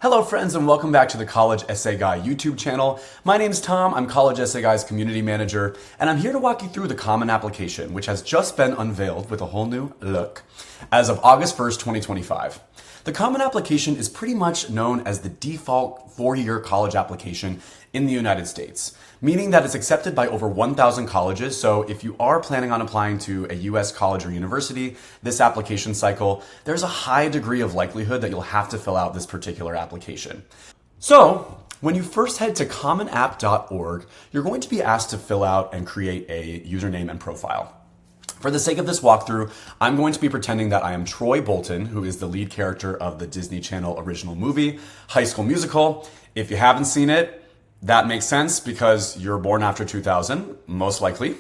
Hello friends and welcome back to the College Essay Guy YouTube channel. My name's Tom, I'm College Essay Guy's community manager, and I'm here to walk you through the Common Application, which has just been unveiled with a whole new look as of August 1st, 2025. The Common Application is pretty much known as the default four-year college application in the United States, meaning that it's accepted by over 1,000 colleges. So if you are planning on applying to a US college or university this application cycle, there's a high degree of likelihood that you'll have to fill out this particular application. So when you first head to commonapp.org, you're going to be asked to fill out and create a username and profile. For the sake of this walkthrough, I'm going to be pretending that I am Troy Bolton, who is the lead character of the Disney Channel original movie, High School Musical. If you haven't seen it, that makes sense because you're born after 2000, most likely.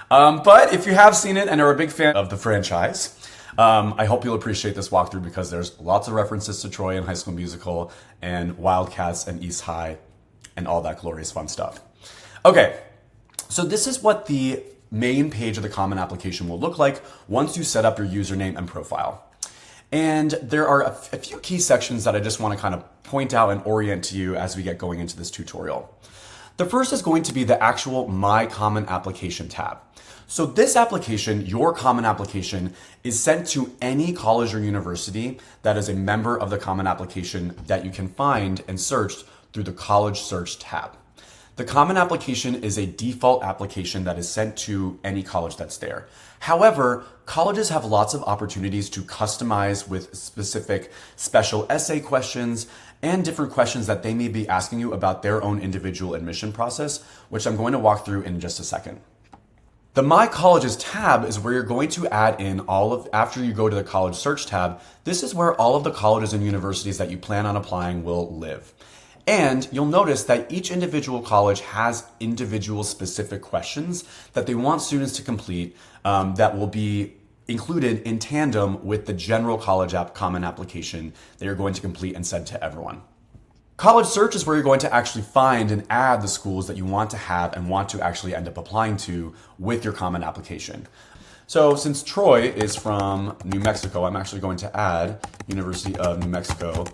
But if you have seen it and are a big fan of the franchise, I hope you'll appreciate this walkthrough because there's lots of references to Troy and High School Musical and Wildcats and East High and all that glorious fun stuff. Okay, so this is what the main page of the Common Application will look like once you set up your username and profile. And there are a few key sections that I just want to kind of point out and orient to you as we get going into this tutorial. The first is going to be the actual My Common Application tab. So this application, your Common Application, is sent to any college or university that is a member of the Common Application that you can find and search through the College Search tab. The Common Application is a default application that is sent to any college that's there. However, colleges have lots of opportunities to customize with specific special essay questions and different questions that they may be asking you about their own individual admission process, which I'm going to walk through in just a second. The My Colleges tab is where you're going to add in after you go to the College Search tab, this is where all of the colleges and universities that you plan on applying will live. And you'll notice that each individual college has individual specific questions that they want students to complete that will be included in tandem with the general college common application that you're going to complete and send to everyone. College Search is where you're going to actually find and add the schools that you want to have and want to actually end up applying to with your common application. So since Troy is from New Mexico, I'm actually going to add University of New Mexico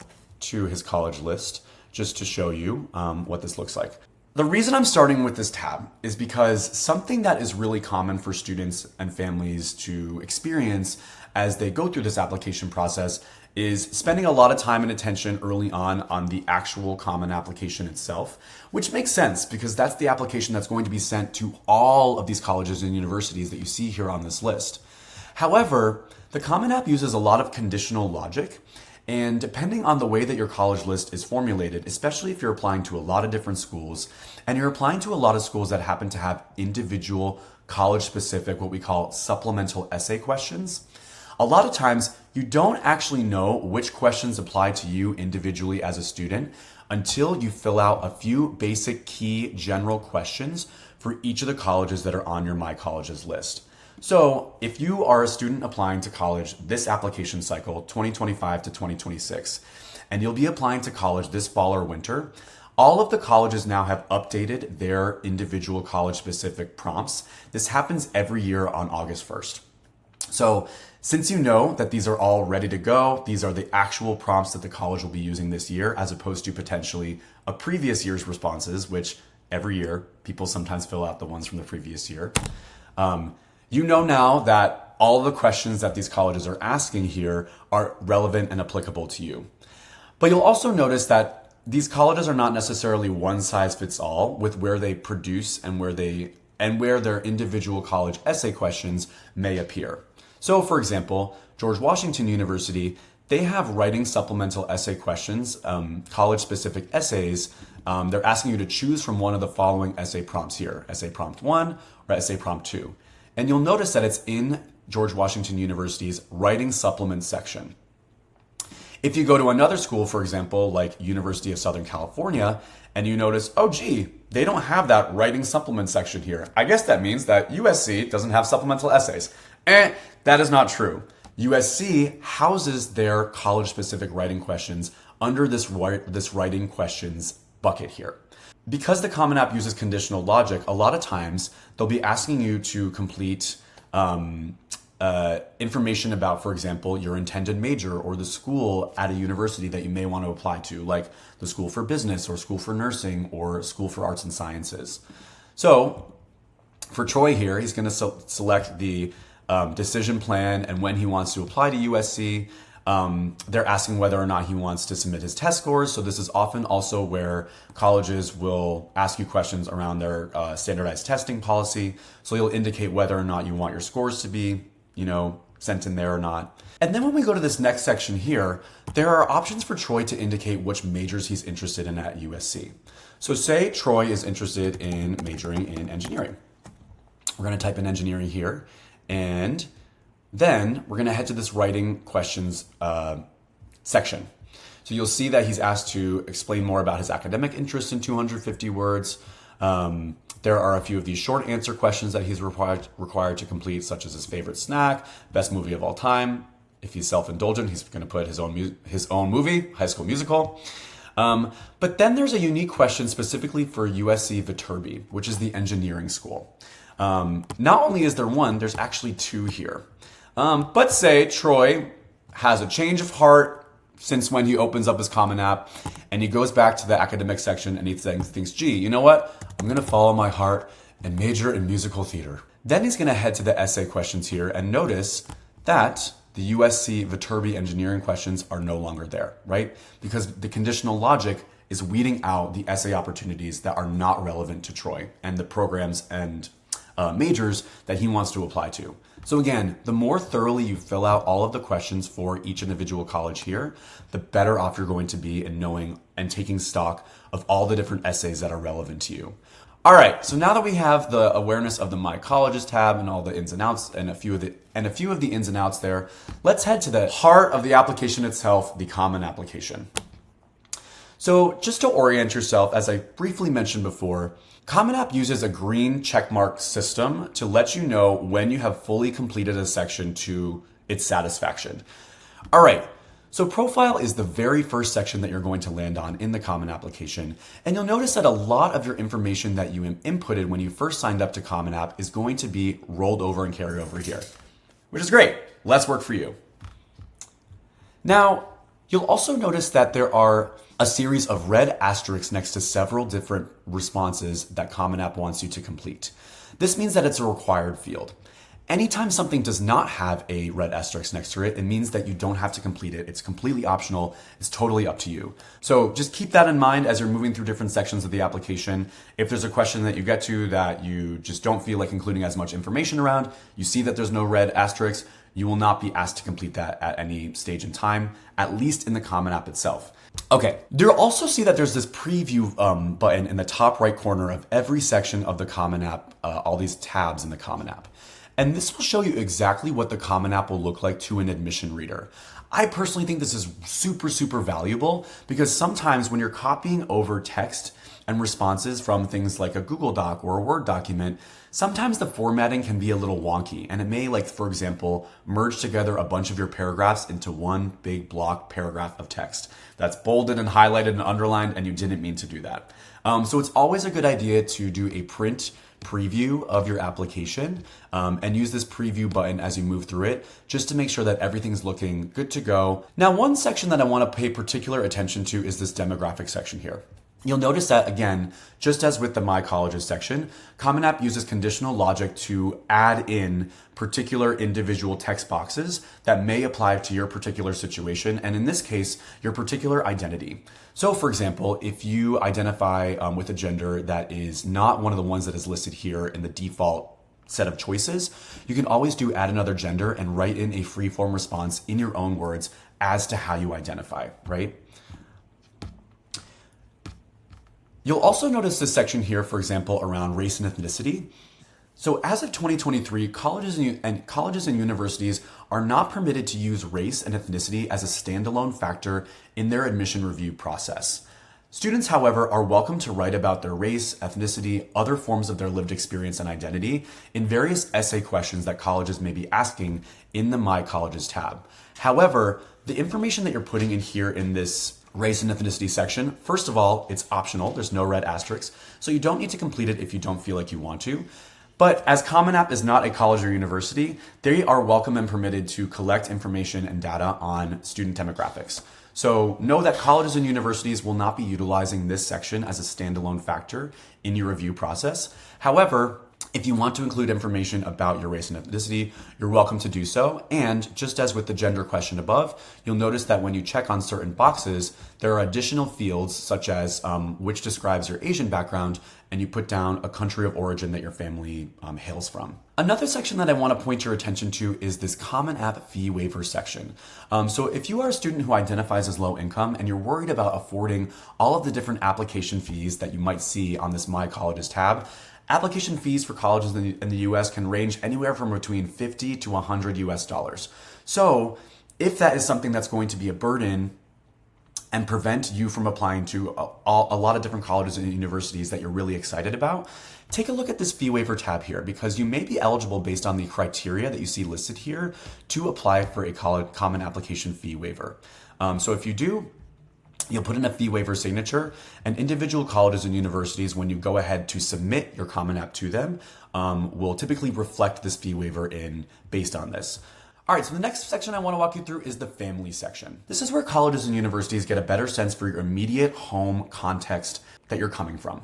to his college list, just to show you what this looks like. The reason I'm starting with this tab is because something that is really common for students and families to experience as they go through this application process is spending a lot of time and attention early on the actual common application itself, which makes sense because that's the application that's going to be sent to all of these colleges and universities that you see here on this list. However, the Common App uses a lot of conditional logic. And depending on the way that your college list is formulated, especially if you're applying to a lot of different schools, and you're applying to a lot of schools that happen to have individual college-specific, what we call supplemental essay questions, a lot of times you don't actually know which questions apply to you individually as a student until you fill out a few basic key general questions for each of the colleges that are on your My Colleges list. So if you are a student applying to college this application cycle, 2025 to 2026, and you'll be applying to college this fall or winter, all of the colleges now have updated their individual college-specific prompts. This happens every year on August 1st. So since you know that these are all ready to go, these are the actual prompts that the college will be using this year, as opposed to potentially a previous year's responses, which every year people sometimes fill out the ones from the previous year. You know now that all of the questions that these colleges are asking here are relevant and applicable to you. But you'll also notice that these colleges are not necessarily one size fits all with where they produce and where their individual college essay questions may appear. So for example, George Washington University, they have writing supplemental essay questions, college-specific essays. They're asking you to choose from one of the following essay prompts here, essay prompt 1 or essay prompt 2. And you'll notice that it's in George Washington University's writing supplement section. If you go to another school, for example, like University of Southern California, and you notice, oh gee, they don't have that writing supplement section here. I guess that means that USC doesn't have supplemental essays. That is not true. USC houses their college-specific writing questions under this writing questions bucket here. Because the Common App uses conditional logic, a lot of times they'll be asking you to complete information about, for example, your intended major or the school at a university that you may want to apply to, like the school for business or school for nursing or school for arts and sciences. So for Troy here, he's going to select the decision plan and when he wants to apply to USC. They're asking whether or not he wants to submit his test scores. So this is often also where colleges will ask you questions around their standardized testing policy. So you'll indicate whether or not you want your scores to be, sent in there or not. And then when we go to this next section here, there are options for Troy to indicate which majors he's interested in at USC. So say Troy is interested in majoring in engineering. We're going to type in engineering here, and then we're going to head to this writing questions section. So you'll see that he's asked to explain more about his academic interest in 250 words. There are a few of these short answer questions that he's required to complete, such as his favorite snack, best movie of all time. If he's self-indulgent, he's going to put his own movie, High School Musical. But then there's a unique question specifically for USC Viterbi, which is the engineering school. Not only is there one, there's actually two here. But say Troy has a change of heart since when he opens up his Common App and he goes back to the academic section and he thinks, gee, you know what? I'm going to follow my heart and major in musical theater. Then he's going to head to the essay questions here and notice that the USC Viterbi engineering questions are no longer there, right? Because the conditional logic is weeding out the essay opportunities that are not relevant to Troy and the programs and majors that he wants to apply to. So again, the more thoroughly you fill out all of the questions for each individual college here, the better off you're going to be in knowing and taking stock of all the different essays that are relevant to you. All right, so now that we have the awareness of the My Colleges tab and all the ins and outs and a few of the ins and outs there, let's head to the heart of the application itself, the Common Application. So just to orient yourself, as I briefly mentioned before, Common App uses a green checkmark system to let you know when you have fully completed a section to its satisfaction. All right, so profile is the very first section that you're going to land on in the Common Application. And you'll notice that a lot of your information that you inputted when you first signed up to Common App is going to be rolled over and carried over here, which is great. Less work for you. Now, you'll also notice that there are a series of red asterisks next to several different responses that Common App wants you to complete. This means that it's a required field. Anytime something does not have a red asterisk next to it, it means that you don't have to complete it. It's completely optional. It's totally up to you. So just keep that in mind as you're moving through different sections of the application. If there's a question that you get to that you just don't feel like including as much information around, you see that there's no red asterisk, you will not be asked to complete that at any stage in time, at least in the Common App itself. Okay, you'll also see that there's this preview button in the top right corner of every section of the Common App, all these tabs in the Common App. And this will show you exactly what the Common App will look like to an admission reader. I personally think this is super, super valuable because sometimes when you're copying over text and responses from things like a Google Doc or a Word document, sometimes the formatting can be a little wonky and it may, like, for example, merge together a bunch of your paragraphs into one big block paragraph of text that's bolded and highlighted and underlined and you didn't mean to do that. So it's always a good idea to do a print preview of your application and use this preview button as you move through it just to make sure that everything's looking good to go. Now, one section that I want to pay particular attention to is this demographic section here. You'll notice that, again, just as with the My Colleges section, Common App uses conditional logic to add in particular individual text boxes that may apply to your particular situation, and in this case, your particular identity. So, for example, if you identify with a gender that is not one of the ones that is listed here in the default set of choices, you can always do add another gender and write in a free-form response in your own words as to how you identify, right? You'll also notice this section here, for example, around race and ethnicity. So as of 2023, colleges and universities are not permitted to use race and ethnicity as a standalone factor in their admission review process. Students, however, are welcome to write about their race, ethnicity, other forms of their lived experience and identity in various essay questions that colleges may be asking in the My Colleges tab. However, the information that you're putting in here in this race and ethnicity section, first of all, it's optional. There's no red asterisks, so you don't need to complete it if you don't feel like you want to. But as Common App is not a college or university, they are welcome and permitted to collect information and data on student demographics. So know that colleges and universities will not be utilizing this section as a standalone factor in your review process. However, if you want to include information about your race and ethnicity, you're welcome to do so. And just as with the gender question above, you'll notice that when you check on certain boxes, there are additional fields such as which describes your Asian background, and you put down a country of origin that your family hails from. Another section that I want to point your attention to is this Common App fee waiver section. So if you are a student who identifies as low income and you're worried about affording all of the different application fees that you might see on this My Colleges tab, application fees for colleges in the US can range anywhere from between 50 to 100 US dollars. So if that is something that's going to be a burden and prevent you from applying to a lot of different colleges and universities that you're really excited about, take a look at this fee waiver tab here, because you may be eligible based on the criteria that you see listed here to apply for a common application fee waiver. So if you do, you'll put in a fee waiver signature, and individual colleges and universities, when you go ahead to submit your Common App to them, will typically reflect this fee waiver in based on this. All right, so the next section I want to walk you through is the family section. This is where colleges and universities get a better sense for your immediate home context that you're coming from.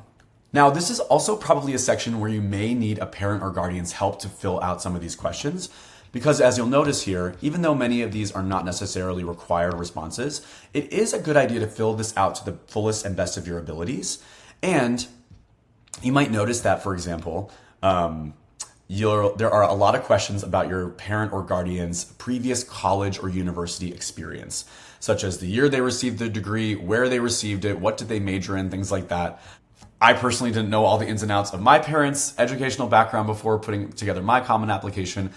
Now, this is also probably a section where you may need a parent or guardian's help to fill out some of these questions, because as you'll notice here, even though many of these are not necessarily required responses, it is a good idea to fill this out to the fullest and best of your abilities. And you might notice that, for example, there are a lot of questions about your parent or guardian's previous college or university experience, such as the year they received the degree, where they received it, what did they major in, things like that. I personally didn't know all the ins and outs of my parents' educational background before putting together my common application,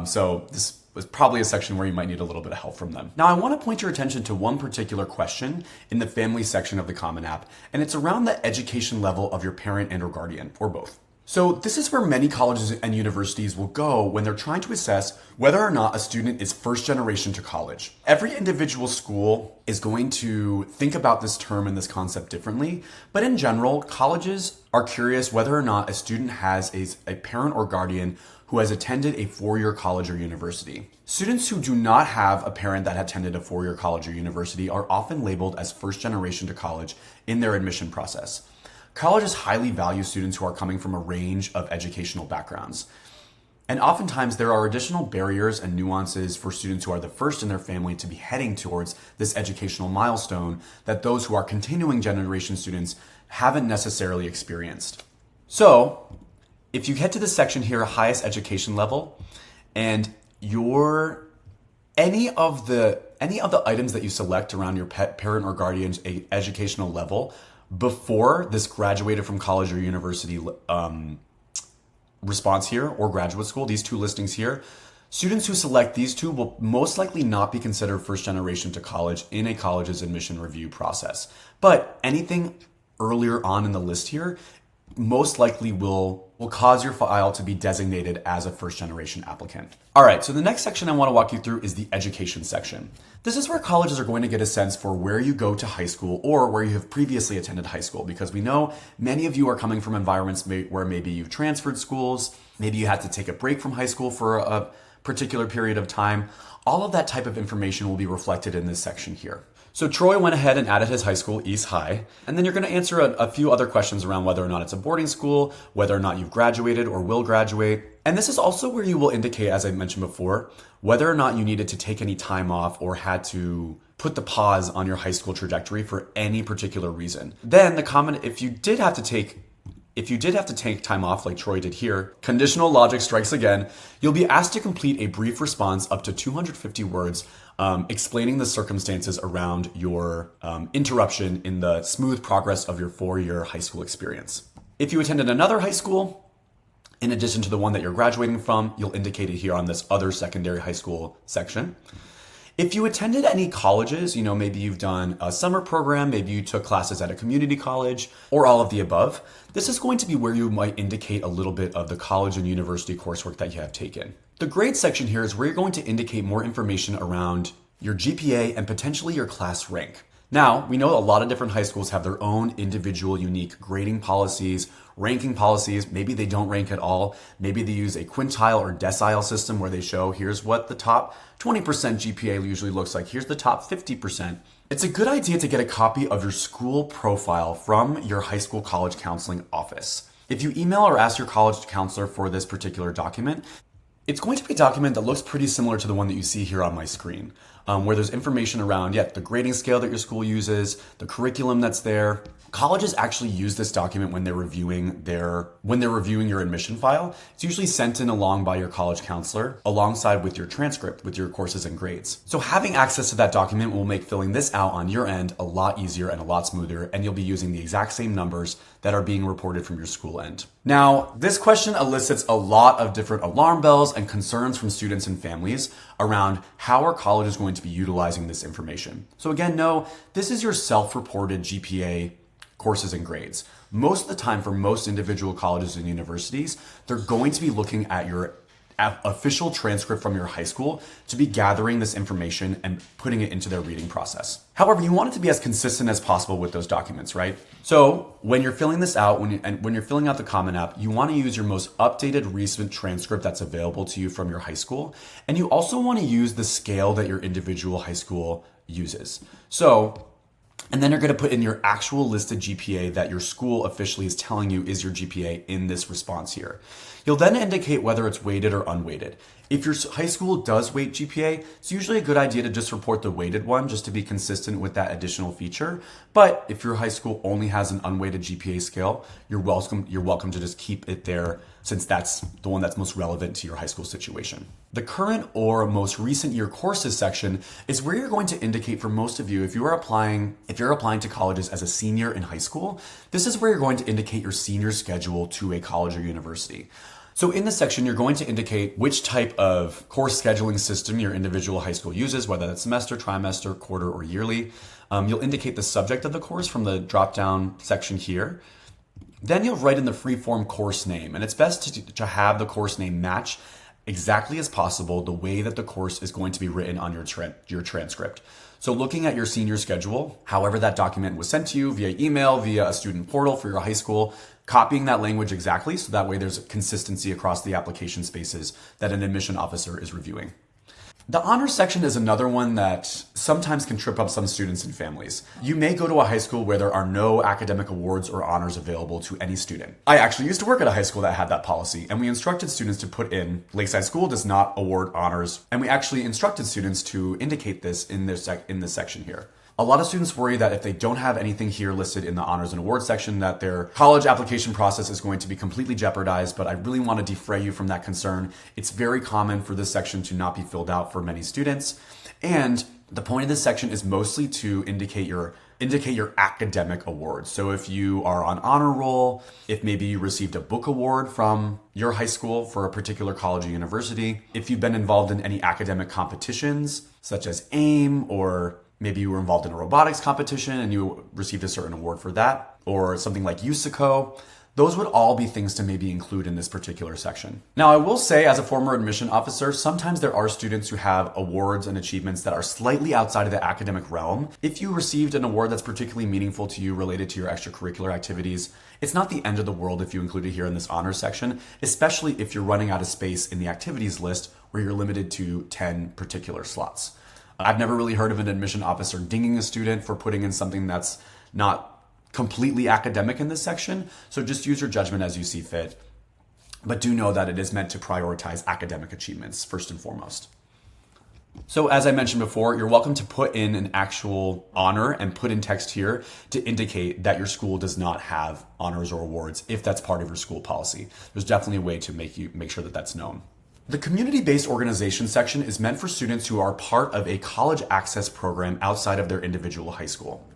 so this was probably a section where you might need a little bit of help from them. Now, I want to point your attention to one particular question in the family section of the Common App, and it's around the education level of your parent and or guardian, or both. So this is where many colleges and universities will go when they're trying to assess whether or not a student is first generation to college. Every individual school is going to think about this term and this concept differently, but in general, colleges are curious whether or not a student has a parent or guardian who has attended a four-year college or university. Students who do not have a parent that attended a four-year college or university are often labeled as first generation to college in their admission process. Colleges highly value students who are coming from a range of educational backgrounds. And oftentimes there are additional barriers and nuances for students who are the first in their family to be heading towards this educational milestone that those who are continuing generation students haven't necessarily experienced. So if you head to this section here, highest education level, and any of the items that you select around your parent or guardian's educational level before this graduated from college or university response here, or graduate school, these two listings here, students who select these two will most likely not be considered first generation to college in a college's admission review process. But anything earlier on in the list here most likely will cause your file to be designated as a first generation applicant. All right, so the next section I want to walk you through is the education section. This is where colleges are going to get a sense for where you go to high school or where you have previously attended high school, because we know many of you are coming from environments where maybe you've transferred schools, maybe you had to take a break from high school for a particular period of time. All of that type of information will be reflected in this section here. So Troy went ahead and added his high school, East High, and then you're going to answer a few other questions around whether or not it's a boarding school, whether or not you've graduated or will graduate. And this is also where you will indicate, as I mentioned before, whether or not you needed to take any time off or had to put the pause on your high school trajectory for any particular reason. Then the comment, if you did have to take time off like Troy did here, conditional logic strikes again. You'll be asked to complete a brief response up to 250 words explaining the circumstances around your interruption in the smooth progress of your four-year high school experience. If you attended another high school, in addition to the one that you're graduating from, you'll indicate it here on this other secondary high school section. If you attended any colleges, maybe you've done a summer program, maybe you took classes at a community college, or all of the above, this is going to be where you might indicate a little bit of the college and university coursework that you have taken. The grade section here is where you're going to indicate more information around your GPA and potentially your class rank. Now, we know a lot of different high schools have their own individual unique grading policies, ranking policies. Maybe they don't rank at all. Maybe they use a quintile or decile system where they show here's what the top 20% GPA usually looks like. Here's the top 50%. It's a good idea to get a copy of your school profile from your high school college counseling office. If you email or ask your college counselor for this particular document, it's going to be a document that looks pretty similar to the one that you see here on my screen, where there's information around, the grading scale that your school uses, the curriculum that's there. Colleges actually use this document when they're reviewing your admission file. It's usually sent in along by your college counselor alongside with your transcript with your courses and grades. So having access to that document will make filling this out on your end a lot easier and a lot smoother, and you'll be using the exact same numbers that are being reported from your school end. Now, this question elicits a lot of different alarm bells and concerns from students and families around how our college is going to be utilizing this information. So again, no, this is your self-reported GPA, courses, and grades. Most of the time for most individual colleges and universities, they're going to be looking at your official transcript from your high school to be gathering this information and putting it into their reading process. However, you want it to be as consistent as possible with those documents, right? So when you're filling this out, when you're filling out the Common App, you want to use your most updated recent transcript that's available to you from your high school. And you also want to use the scale that your individual high school uses. And then you're going to put in your actual listed GPA that your school officially is telling you is your GPA in this response here. You'll then indicate whether it's weighted or unweighted. If your high school does weight GPA, it's usually a good idea to just report the weighted one just to be consistent with that additional feature. But if your high school only has an unweighted GPA scale, you're welcome to just keep it there since that's the one that's most relevant to your high school situation. The current or most recent year courses section is where you're going to indicate for most of you, if you're applying to colleges as a senior in high school, this is where you're going to indicate your senior schedule to a college or university. So in this section, you're going to indicate which type of course scheduling system your individual high school uses, whether that's semester, trimester, quarter, or yearly. You'll indicate the subject of the course from the drop-down section here. Then you'll write in the free-form course name, and it's best to have the course name match exactly as possible the way that the course is going to be written on your transcript. So looking at your senior schedule, however that document was sent to you via email, via a student portal for your high school, copying that language exactly so that way there's consistency across the application spaces that an admission officer is reviewing. The honors section is another one that sometimes can trip up some students and families. You may go to a high school where there are no academic awards or honors available to any student. I actually used to work at a high school that had that policy, and we instructed students to put in Lakeside School does not award honors, and we actually instructed students to indicate this in this section here. A lot of students worry that if they don't have anything here listed in the honors and awards section, that their college application process is going to be completely jeopardized, but I really want to defray you from that concern. It's very common for this section to not be filled out for many students. And the point of this section is mostly to indicate your academic awards. So if you are on honor roll, if maybe you received a book award from your high school for a particular college or university, if you've been involved in any academic competitions, such as AIM, or maybe you were involved in a robotics competition and you received a certain award for that, or something like USICO. Those would all be things to maybe include in this particular section. Now, I will say as a former admission officer, sometimes there are students who have awards and achievements that are slightly outside of the academic realm. If you received an award that's particularly meaningful to you related to your extracurricular activities, it's not the end of the world if you include it here in this honors section, especially if you're running out of space in the activities list where you're limited to 10 particular slots. I've never really heard of an admission officer dinging a student for putting in something that's not completely academic in this section. So just use your judgment as you see fit. But do know that it is meant to prioritize academic achievements first and foremost. So as I mentioned before, you're welcome to put in an actual honor and put in text here to indicate that your school does not have honors or awards if that's part of your school policy. There's definitely a way to make sure that that's known. The community-based organization section is meant for students who are part of a college access program outside of their individual high school.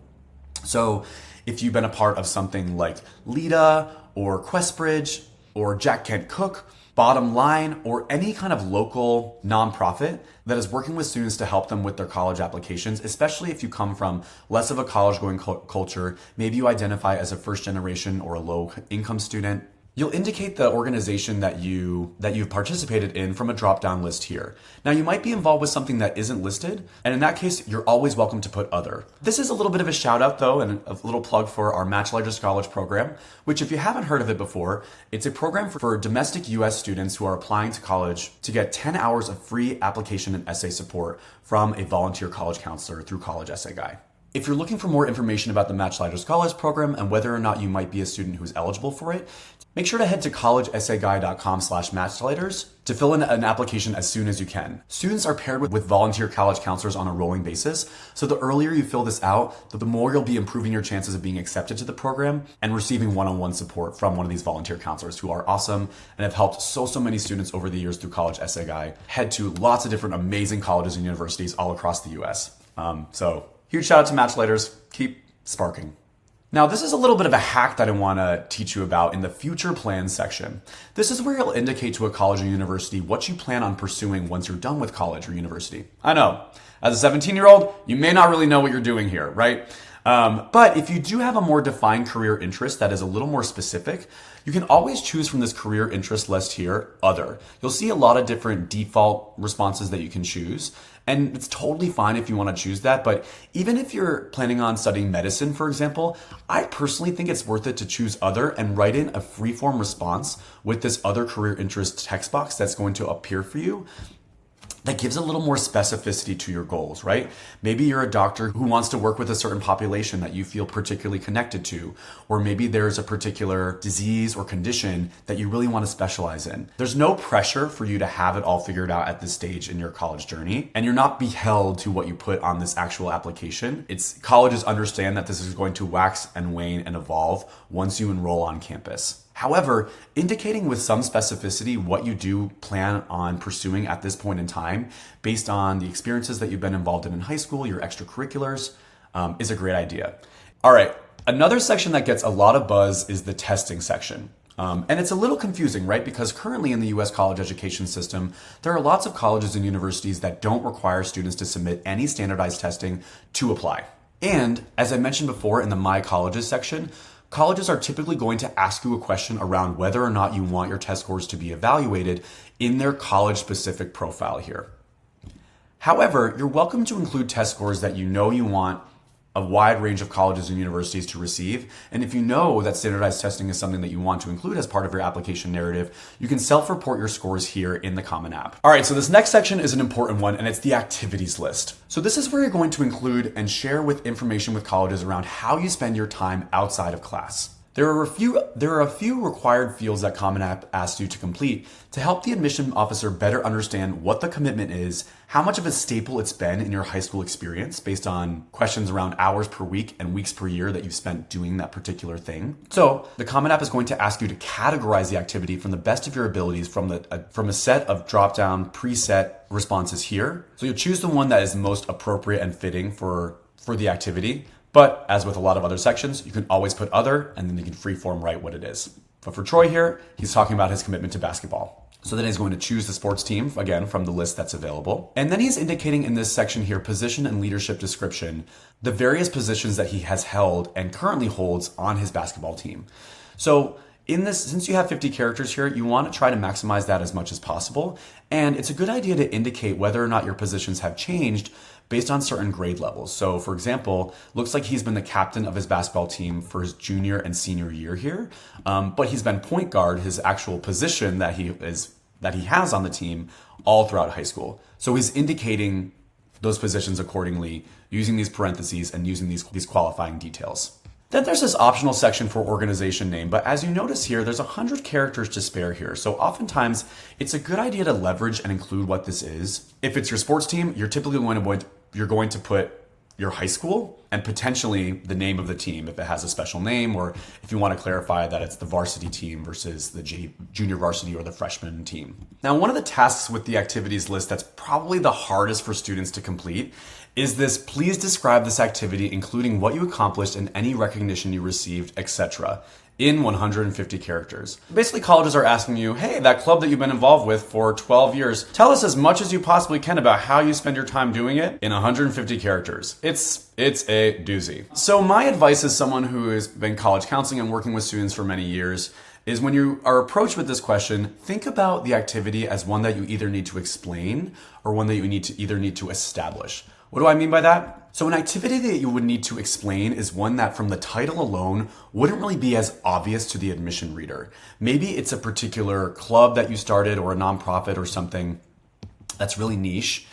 So if you've been a part of something like LEDA or Questbridge or Jack Kent Cook, Bottom Line, or any kind of local nonprofit that is working with students to help them with their college applications, especially if you come from less of a college-going culture, maybe you identify as a first generation or a low-income student, you'll indicate the organization that you've participated in from a drop-down list here. Now, you might be involved with something that isn't listed, and in that case, you're always welcome to put other. This is a little bit of a shout out though, and a little plug for our Match Largest College program, which if you haven't heard of it before, it's a program for domestic US students who are applying to college to get 10 hours of free application and essay support from a volunteer college counselor through College Essay Guy. If you're looking for more information about the Match Largest College program and whether or not you might be a student who's eligible for it, make sure to head to collegeessayguy.com/matchlighters to fill in an application as soon as you can. Students are paired with volunteer college counselors on a rolling basis, so the earlier you fill this out, the more you'll be improving your chances of being accepted to the program and receiving one-on-one support from one of these volunteer counselors who are awesome and have helped so many students over the years through College Essay Guy head to lots of different amazing colleges and universities all across the US. So huge shout out to Matchlighters. Keep sparking. Now, this is a little bit of a hack that I want to teach you about in the future plans section. This is where you'll indicate to a college or university what you plan on pursuing once you're done with college or university. I know, as a 17-year-old, you may not really know what you're doing here, right? But if you do have a more defined career interest that is a little more specific, you can always choose from this career interest list here, other. You'll see a lot of different default responses that you can choose. And it's totally fine if you want to choose that. But even if you're planning on studying medicine, for example, I personally think it's worth it to choose other and write in a free-form response with this other career interest text box that's going to appear for you. That gives a little more specificity to your goals, right? Maybe you're a doctor who wants to work with a certain population that you feel particularly connected to, or maybe there's a particular disease or condition that you really want to specialize in. There's no pressure for you to have it all figured out at this stage in your college journey, and you're not beheld to what you put on this actual application. Colleges understand that this is going to wax and wane and evolve once you enroll on campus. However, indicating with some specificity what you do plan on pursuing at this point in time, based on the experiences that you've been involved in high school, your extracurriculars, is a great idea. All right, another section that gets a lot of buzz is the testing section. And it's a little confusing, right? Because currently in the US college education system, there are lots of colleges and universities that don't require students to submit any standardized testing to apply. And as I mentioned before in the My Colleges section, colleges are typically going to ask you a question around whether or not you want your test scores to be evaluated in their college-specific profile here. However, you're welcome to include test scores that you know you want a wide range of colleges and universities to receive. And if you know that standardized testing is something that you want to include as part of your application narrative, you can self-report your scores here in the Common App. All right, so this next section is an important one, and it's the activities list. So this is where you're going to include and share with information with colleges around how you spend your time outside of class. There are a few required fields that Common App asks you to complete to help the admission officer better understand what the commitment is, how much of a staple it's been in your high school experience based on questions around hours per week and weeks per year that you've spent doing that particular thing. So the Common App is going to ask you to categorize the activity from the best of your abilities from a set of drop-down preset responses here. So you'll choose the one that is most appropriate and fitting for the activity. But as with a lot of other sections, you can always put other, and then you can freeform write what it is. But for Troy here, he's talking about his commitment to basketball. So then he's going to choose the sports team, again, from the list that's available. And then he's indicating in this section here, position and leadership description, the various positions that he has held and currently holds on his basketball team. So in this, since you have 50 characters here, you want to try to maximize that as much as possible. And it's a good idea to indicate whether or not your positions have changed based on certain grade levels. So for example, looks like he's been the captain of his basketball team for his junior and senior year here. But he's been point guard, his actual position that he has on the team all throughout high school. So he's indicating those positions accordingly, using these parentheses and using these qualifying details. Then there's this optional section for organization name, but as you notice here, there's 100 characters to spare here. So oftentimes it's a good idea to leverage and include what this is. If it's your sports team, you're typically going to put your high school and potentially the name of the team if it has a special name, or if you want to clarify that it's the varsity team versus the junior varsity or the freshman team. Now, one of the tasks with the activities list that's probably the hardest for students to complete is this: please describe this activity, including what you accomplished and any recognition you received, etc., in 150 characters. Basically, colleges are asking you, hey, that club that you've been involved with for 12 years, tell us as much as you possibly can about how you spend your time doing it in 150 characters. It's a doozy. So my advice as someone who has been college counseling and working with students for many years, is when you are approached with this question, think about the activity as one that you either need to explain or one that you need to establish. What do I mean by that? So an activity that you would need to explain is one that from the title alone wouldn't really be as obvious to the admission reader. Maybe it's a particular club that you started or a nonprofit or something that's really niche.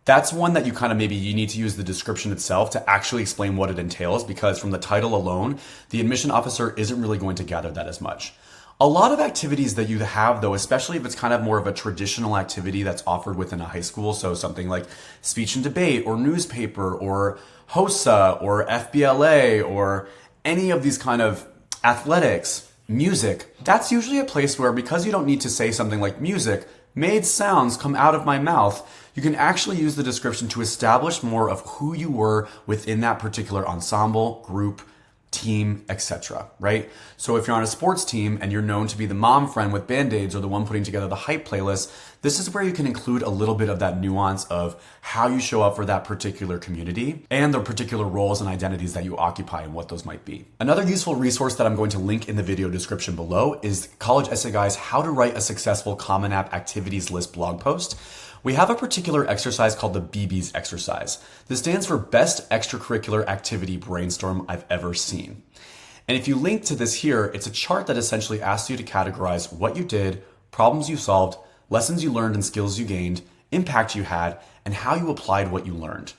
That's one that you need to use the description itself to actually explain what it entails, because from the title alone, the admission officer isn't really going to gather that as much. A lot of activities that you have, though, especially if it's kind of more of a traditional activity that's offered within a high school, so something like speech and debate or newspaper or HOSA or FBLA or any of these kind of athletics, music, that's usually a place where, because you don't need to say something like music, made sounds come out of my mouth, you can actually use the description to establish more of who you were within that particular ensemble, group, team, etc., right? So if you're on a sports team and you're known to be the mom friend with Band-Aids or the one putting together the hype playlist, this is where you can include a little bit of that nuance of how you show up for that particular community and the particular roles and identities that you occupy and what those might be. Another useful resource that I'm going to link in the video description below is College Essay Guy's How to Write a Successful Common App Activities List blog post. We have a particular exercise called the BB's exercise. This stands for Best Extracurricular Activity Brainstorm I've Ever Seen. And if you link to this here, it's a chart that essentially asks you to categorize what you did, problems you solved, lessons you learned and skills you gained, impact you had, and how you applied what you learned.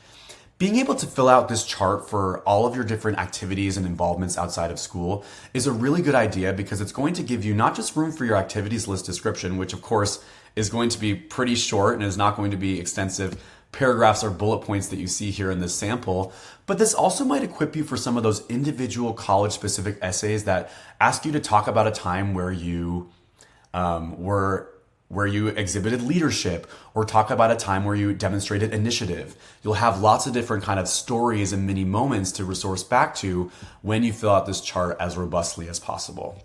Being able to fill out this chart for all of your different activities and involvements outside of school is a really good idea, because it's going to give you not just room for your activities list description, which of course is going to be pretty short and is not going to be extensive paragraphs or bullet points that you see here in this sample, but this also might equip you for some of those individual college-specific essays that ask you to talk about a time where you where you exhibited leadership, or talk about a time where you demonstrated initiative. You'll have lots of different kind of stories and mini moments to resource back to when you fill out this chart as robustly as possible.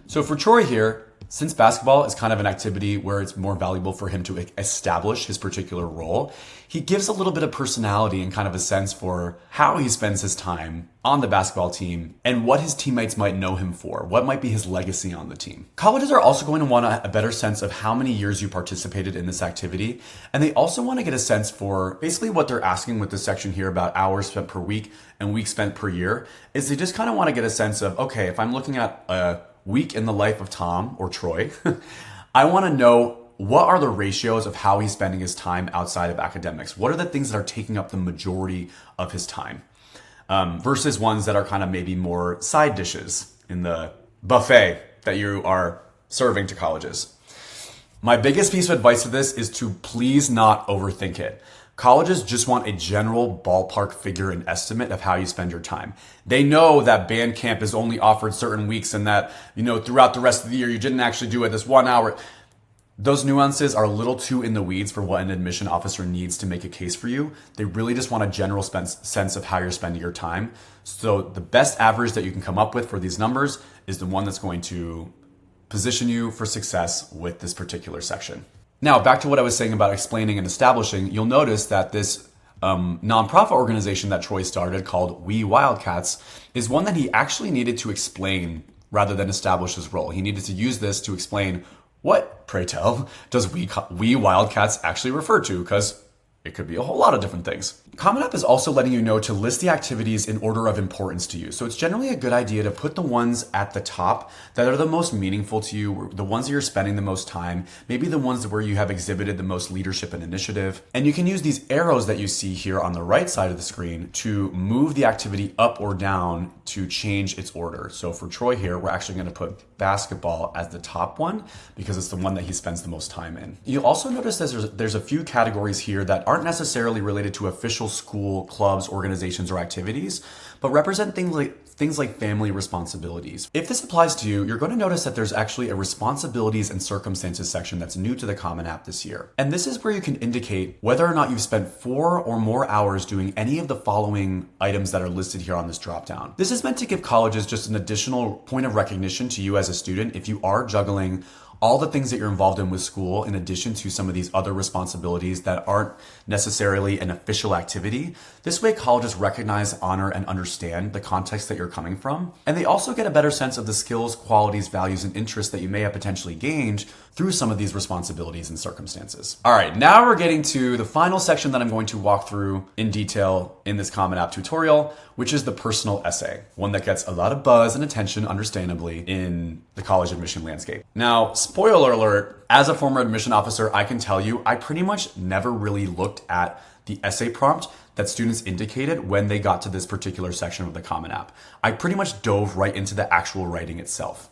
So for Troy here, since basketball is kind of an activity where it's more valuable for him to establish his particular role, he gives a little bit of personality and kind of a sense for how he spends his time on the basketball team and what his teammates might know him for, what might be his legacy on the team. Colleges are also going to want a better sense of how many years you participated in this activity, and they also want to get a sense for basically what they're asking with this section here about hours spent per week and weeks spent per year, is they just kind of want to get a sense of, okay, if I'm looking at a week in the life of Tom or Troy, I want to know what are the ratios of how he's spending his time outside of academics. What are the things that are taking up the majority of his time versus ones that are kind of maybe more side dishes in the buffet that you are serving to colleges. My biggest piece of advice to this is to please not overthink it. Colleges just want a general ballpark figure and estimate of how you spend your time. They know that band camp is only offered certain weeks and that, throughout the rest of the year, you didn't actually do it this 1 hour. Those nuances are a little too in the weeds for what an admission officer needs to make a case for you. They really just want a general sense of how you're spending your time. So the best average that you can come up with for these numbers is the one that's going to position you for success with this particular section. Now, back to what I was saying about explaining and establishing, you'll notice that this nonprofit organization that Troy started called We Wildcats is one that he actually needed to explain rather than establish his role. He needed to use this to explain what, pray tell, does We Wildcats actually refer to, because it could be a whole lot of different things. Common App is also letting you know to list the activities in order of importance to you. So it's generally a good idea to put the ones at the top that are the most meaningful to you, the ones that you're spending the most time, maybe the ones where you have exhibited the most leadership and initiative. And you can use these arrows that you see here on the right side of the screen to move the activity up or down to change its order. So for Troy here, we're actually going to put basketball as the top one because it's the one that he spends the most time in. You'll also notice there's a few categories here that aren't necessarily related to official school, clubs, organizations, or activities, but represent things like family responsibilities. If this applies to you, you're going to notice that there's actually a responsibilities and circumstances section that's new to the Common App this year. And this is where you can indicate whether or not you've spent 4 or more hours doing any of the following items that are listed here on this dropdown. This is meant to give colleges just an additional point of recognition to you as a student if you are juggling all the things that you're involved in with school, in addition to some of these other responsibilities that aren't necessarily an official activity. This way, colleges recognize, honor, and understand the context that you're coming from. And they also get a better sense of the skills, qualities, values, and interests that you may have potentially gained through some of these responsibilities and circumstances. All right, now we're getting to the final section that I'm going to walk through in detail in this Common App tutorial, which is the personal essay, one that gets a lot of buzz and attention, understandably, in the college admission landscape. Now, spoiler alert, as a former admission officer, I can tell you, I pretty much never really looked at the essay prompt that students indicated when they got to this particular section of the Common App. I pretty much dove right into the actual writing itself,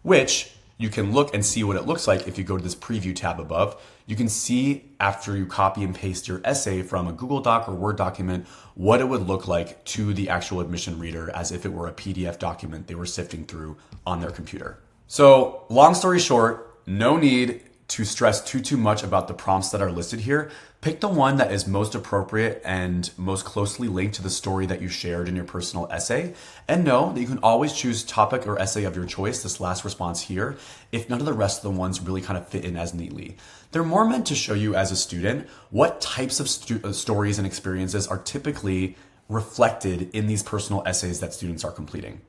which you can look and see what it looks like if you go to this preview tab above. You can see after you copy and paste your essay from a Google Doc or Word document, what it would look like to the actual admission reader as if it were a PDF document they were sifting through on their computer. So long story short, no need to stress too much about the prompts that are listed here. Pick the one that is most appropriate and most closely linked to the story that you shared in your personal essay. And know that you can always choose topic or essay of your choice, this last response here, if none of the rest of the ones really kind of fit in as neatly. They're more meant to show you as a student what types of stories and experiences are typically reflected in these personal essays that students are completing.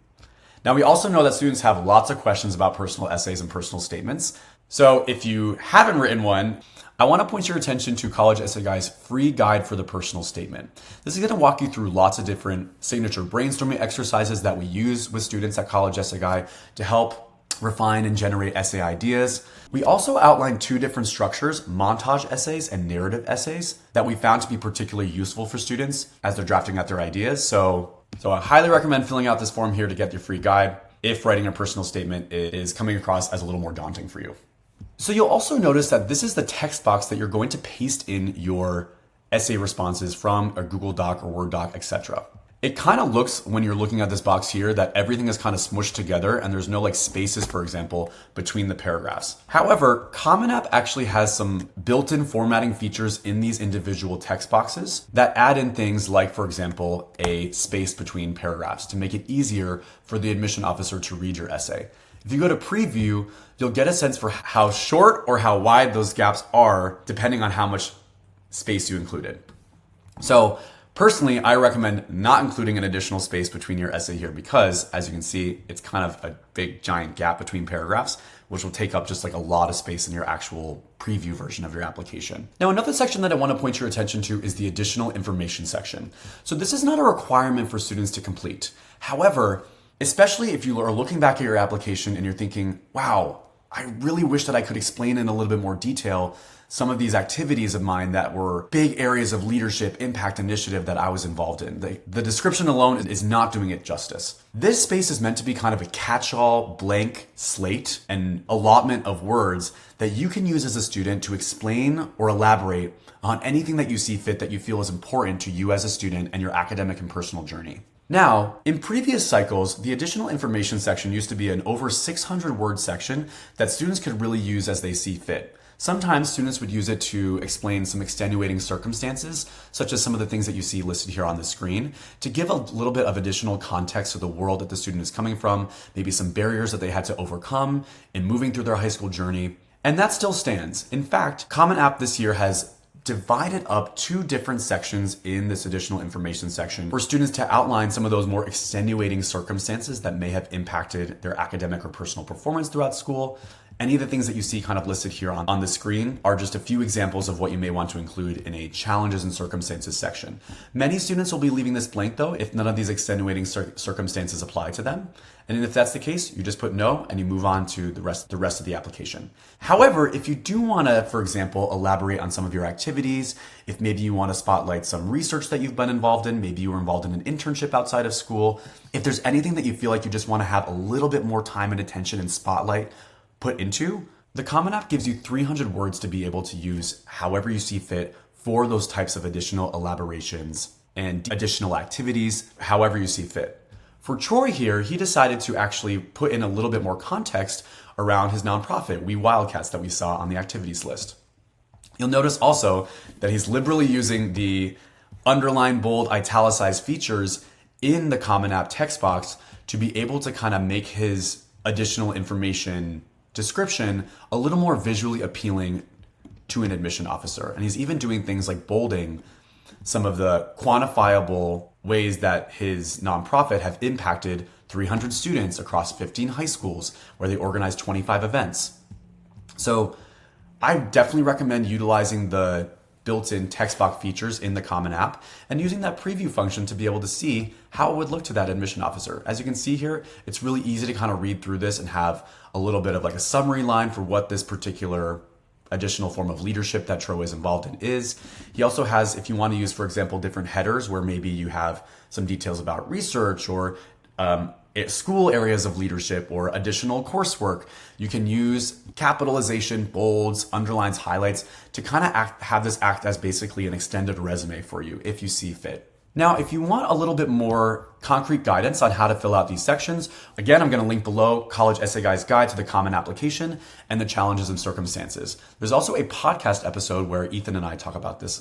Now, we also know that students have lots of questions about personal essays and personal statements. So if you haven't written one, I want to point your attention to College Essay Guy's free guide for the personal statement. This is going to walk you through lots of different signature brainstorming exercises that we use with students at College Essay Guy to help refine and generate essay ideas. We also outline two different structures, montage essays and narrative essays, that we found to be particularly useful for students as they're drafting out their ideas. So I highly recommend filling out this form here to get your free guide if writing a personal statement is coming across as a little more daunting for you. So you'll also notice that this is the text box that you're going to paste in your essay responses from a Google Doc or Word doc, etc. It kind of looks, when you're looking at this box here, that everything is kind of smushed together and there's no like spaces, for example, between the paragraphs. However, Common App actually has some built-in formatting features in these individual text boxes that add in things like, for example, a space between paragraphs to make it easier for the admission officer to read your essay. If you go to preview, you'll get a sense for how short or how wide those gaps are, depending on how much space you included. So personally, I recommend not including an additional space between your essay here because, as you can see, it's kind of a big giant gap between paragraphs, which will take up just like a lot of space in your actual preview version of your application. Now, another section that I want to point your attention to is the additional information section. So this is not a requirement for students to complete. However, especially if you are looking back at your application and you're thinking, wow, I really wish that I could explain in a little bit more detail some of these activities of mine that were big areas of leadership, impact, initiative that I was involved in. The description alone is not doing it justice. This space is meant to be kind of a catch-all blank slate and allotment of words that you can use as a student to explain or elaborate on anything that you see fit that you feel is important to you as a student and your academic and personal journey. Now, in previous cycles, the additional information section used to be an over 600 word section that students could really use as they see fit. Sometimes students would use it to explain some extenuating circumstances, such as some of the things that you see listed here on the screen, to give a little bit of additional context to the world that the student is coming from, maybe some barriers that they had to overcome in moving through their high school journey. And that still stands. In fact, Common App this year has divided up two different sections in this additional information section for students to outline some of those more extenuating circumstances that may have impacted their academic or personal performance throughout school. Any of the things that you see kind of listed here on the screen are just a few examples of what you may want to include in a challenges and circumstances section. Many students will be leaving this blank though if none of these extenuating circumstances apply to them. And if that's the case, you just put no and you move on to the rest of the application. However, if you do want to, for example, elaborate on some of your activities, if maybe you want to spotlight some research that you've been involved in, maybe you were involved in an internship outside of school, if there's anything that you feel like you just want to have a little bit more time and attention and spotlight put into, the Common App gives you 300 words to be able to use however you see fit for those types of additional elaborations and additional activities, however you see fit. For Troy here, he decided to actually put in a little bit more context around his nonprofit, We Wildcats, that we saw on the activities list. You'll notice also that he's liberally using the underline, bold, italicized features in the Common App text box to be able to kind of make his additional information description a little more visually appealing to an admission officer. And he's even doing things like bolding some of the quantifiable ways that his nonprofit have impacted 300 students across 15 high schools where they organize 25 events. So I definitely recommend utilizing the built-in text box features in the Common App and using that preview function to be able to see how it would look to that admission officer. As you can see here, it's really easy to kind of read through this and have a little bit of like a summary line for what this particular additional form of leadership that Tro is involved in is. He also has, if you want to use, for example, different headers where maybe you have some details about research or school areas of leadership or additional coursework, you can use capitalization, bolds, underlines, highlights to kind of have this act as basically an extended resume for you if you see fit. Now, if you want a little bit more concrete guidance on how to fill out these sections, again, I'm going to link below College Essay Guy's Guide to the Common Application and the Challenges and Circumstances. There's also a podcast episode where Ethan and I talk about this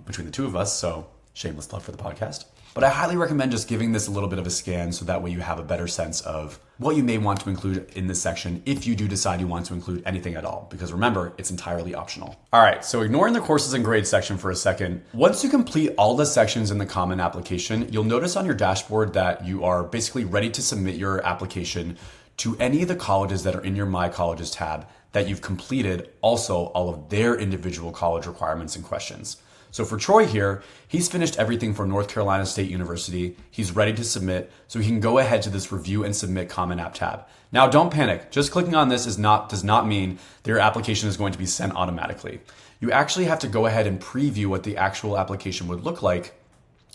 between the two of us, so shameless plug for the podcast. But I highly recommend just giving this a little bit of a scan so that way you have a better sense of what you may want to include in this section if you do decide you want to include anything at all. Because remember, it's entirely optional. All right, so ignoring the courses and grades section for a second, once you complete all the sections in the Common Application, you'll notice on your dashboard that you are basically ready to submit your application to any of the colleges that are in your My Colleges tab that you've completed also all of their individual college requirements and questions. So for Troy here, he's finished everything for North Carolina State University. He's ready to submit, so he can go ahead to this Review and Submit Common App tab. Now, don't panic. Just clicking on this does not mean that your application is going to be sent automatically. You actually have to go ahead and preview what the actual application would look like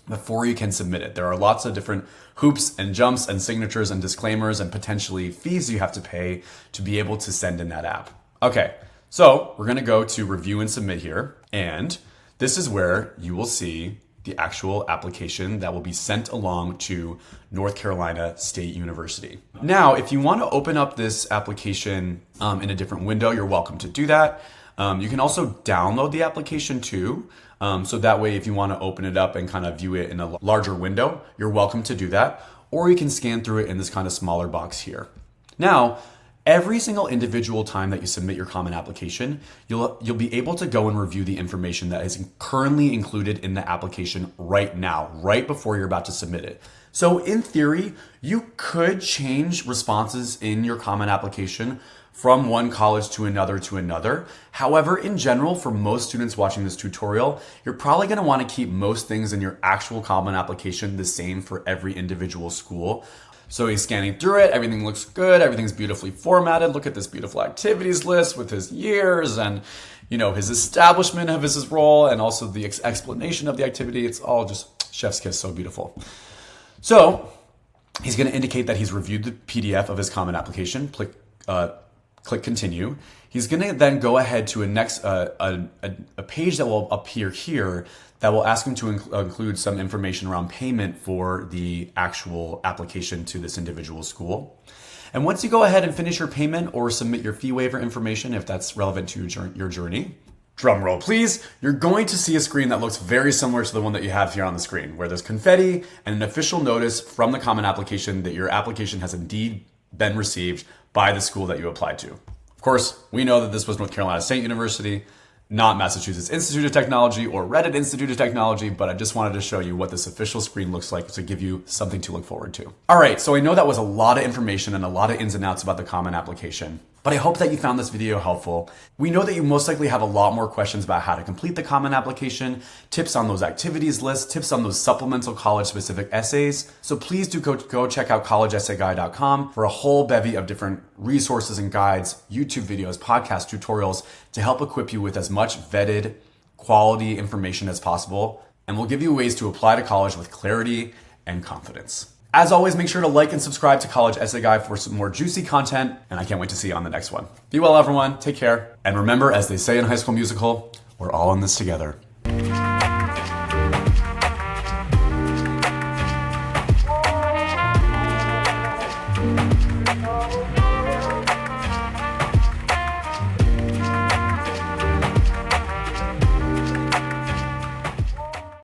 before you can submit it. There are lots of different hoops and jumps and signatures and disclaimers and potentially fees you have to pay to be able to send in that app. Okay, so we're gonna go to Review and Submit here, and this is where you will see the actual application that will be sent along to North Carolina State University. Now, if you want to open up this application in a different window, you're welcome to do that. You can also download the application too. So that way, if you want to open it up and kind of view it in a larger window, you're welcome to do that. Or you can scan through it in this kind of smaller box here. Now, every single individual time that you submit your Common Application, you'll be able to go and review the information that is currently included in the application right now, right before you're about to submit it. So in theory, you could change responses in your Common Application from one college to another. However, in general, for most students watching this tutorial, you're probably going to want to keep most things in your actual Common Application the same for every individual school. So he's scanning through it, everything looks good, everything's beautifully formatted. Look at this beautiful activities list with his years and, his establishment of his role and also the explanation of the activity. It's all just chef's kiss, so beautiful. So he's going to indicate that he's reviewed the PDF of his Common Application. Click continue. He's going to then go ahead to a page that will appear here that will ask him to include some information around payment for the actual application to this individual school. And once you go ahead and finish your payment or submit your fee waiver information, if that's relevant to your journey, drum roll please, you're going to see a screen that looks very similar to the one that you have here on the screen, where there's confetti and an official notice from the Common Application that your application has indeed been received by the school that you applied to. Of course, we know that this was North Carolina State University, not Massachusetts Institute of Technology or Reddit Institute of Technology, but I just wanted to show you what this official screen looks like to give you something to look forward to. All right, so I know that was a lot of information and a lot of ins and outs about the Common Application, but I hope that you found this video helpful. We know that you most likely have a lot more questions about how to complete the Common Application, tips on those activities lists, tips on those supplemental college-specific essays. So please do go check out collegeessayguy.com for a whole bevy of different resources and guides, YouTube videos, podcast tutorials to help equip you with as much vetted, quality information as possible. And we'll give you ways to apply to college with clarity and confidence. As always, make sure to like and subscribe to College Essay Guy for some more juicy content, and I can't wait to see you on the next one. Be well, everyone. Take care. And remember, as they say in High School Musical, we're all in this together. Oh.